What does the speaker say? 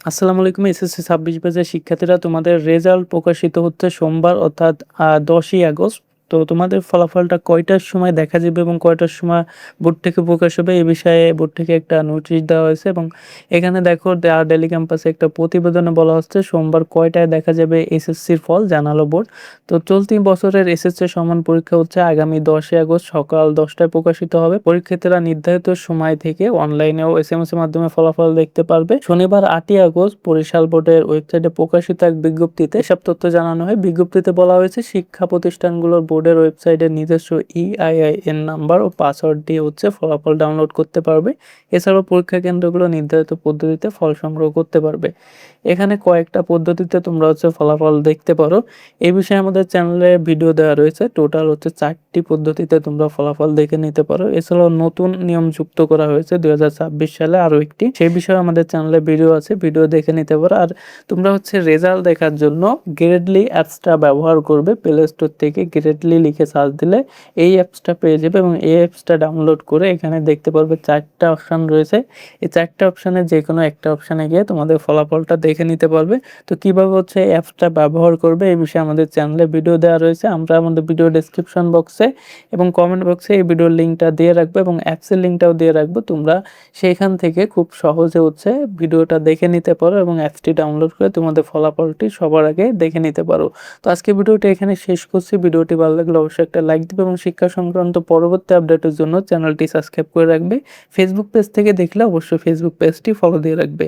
আসসালামু আলাইকুম। এসএসসি ২৬ ব্যাচের শিক্ষার্থীরা, তোমাদের রেজাল্ট প্রকাশিত হচ্ছে সোমবার অর্থাৎ ১০ই আগস্ট। তো তোমাদের ফলাফলটা কয়টার সময় দেখা যাবে এবং কয়টার সময় বোর্ড থেকে প্রকাশ হবে এ বিষয়ে বোর্ড থেকে একটা নোটিশ দেওয়া হয়েছে এবং এখানে দেখো ডেইলি ক্যাম্পাসে একটা প্রতিবেদনে বলা হচ্ছে সোমবার কয়টায় দেখা যাবে এসএসসির ফল জানালো বোর্ড। তো চলতি বছরের এসএসসি সমান পরীক্ষা হচ্ছে আগামী ১০ই আগস্ট সকাল ১০টায় প্রকাশিত হবে। পরীক্ষার্থীরা নির্ধারিত সময় থেকে অনলাইনেও এসএমএস এর মাধ্যমে ফলাফল দেখতে পারবে। শনিবার ৮ই আগস্ট বরিশাল বোর্ডের ওয়েবসাইটে প্রকাশিত এক বিজ্ঞপ্তিতে এসব তথ্য জানানো হয়। বিজ্ঞপ্তিতে বলা হয়েছে শিক্ষা প্রতিষ্ঠানগুলোর বোর্ডের ওয়েবসাইটে নিজস্ব ইআইআইএন নাম্বার ও পাসওয়ার্ড দিয়ে ফলাফল ডাউনলোড করতে পারবে। এছাড়াও পরীক্ষা কেন্দ্রগুলো নির্ধারিত পদ্ধতিতে ফল সংগ্রহ করতে পারবে। এখানে কয়েকটা পদ্ধতিতে তোমরা ফলাফল দেখতে পারো। এই বিষয়ে আমাদের চ্যানেলে ভিডিও দেওয়া রয়েছে। টোটাল ৪টি পদ্ধতিতে তোমরা ফলাফল দেখে নিতে পারো। এছাড়াও নতুন নিয়ম যুক্ত করা হয়েছে ২০২৬ সালে আরো একটি। সেই বিষয়ে আমাদের চ্যানেলে ভিডিও আছে, ভিডিও দেখে নিতে পারো। আর তোমরা রেজাল্ট দেখার জন্য গ্রেডলি অ্যাপসটা ব্যবহার করবে। প্লে স্টোর থেকে গ্রেডলি লিখে সার্চ দিলে এই অ্যাপসটা পেয়ে যাবে এবং এই অ্যাপসটা ডাউনলোড করে এখানে দেখতে পারবে ৪টা অপশন রয়েছে। এই ৪টা অপশনের যেকোনো একটা অপশনে গিয়ে তোমাদের ফলাফলটা দেখে নিতে পারবে। তো কিভাবে এই অ্যাপসটা ব্যবহার করবে এই বিষয়ে আমাদের চ্যানেলে ভিডিও দেওয়া রয়েছে। আমরা আমাদের ভিডিও ডেসক্রিপশন বক্সে এবং কমেন্ট বক্সে এই ভিডিওর লিঙ্কটা দিয়ে রাখবো এবং অ্যাপসের লিঙ্কটাও দিয়ে রাখবো। তোমরা সেইখান থেকে খুব সহজে ভিডিওটা দেখে নিতে পারো এবং অ্যাপসটি ডাউনলোড করে তোমাদের ফলাফলটি সবার আগে দেখে নিতে পারো। তো আজকে ভিডিওটা এখানে শেষ করছি। ভিডিওটি ভালো লাগলে অবশ্যই একটা লাইক দিবে এবং শিক্ষা সংক্রান্ত পরবর্তী আপডেটের জন্য চ্যানেলটি সাবস্ক্রাইব করে রাখবে। ফেসবুক পেজ থেকে দেখলে অবশ্যই ফেসবুক পেজটি ফলো দিয়ে রাখবে।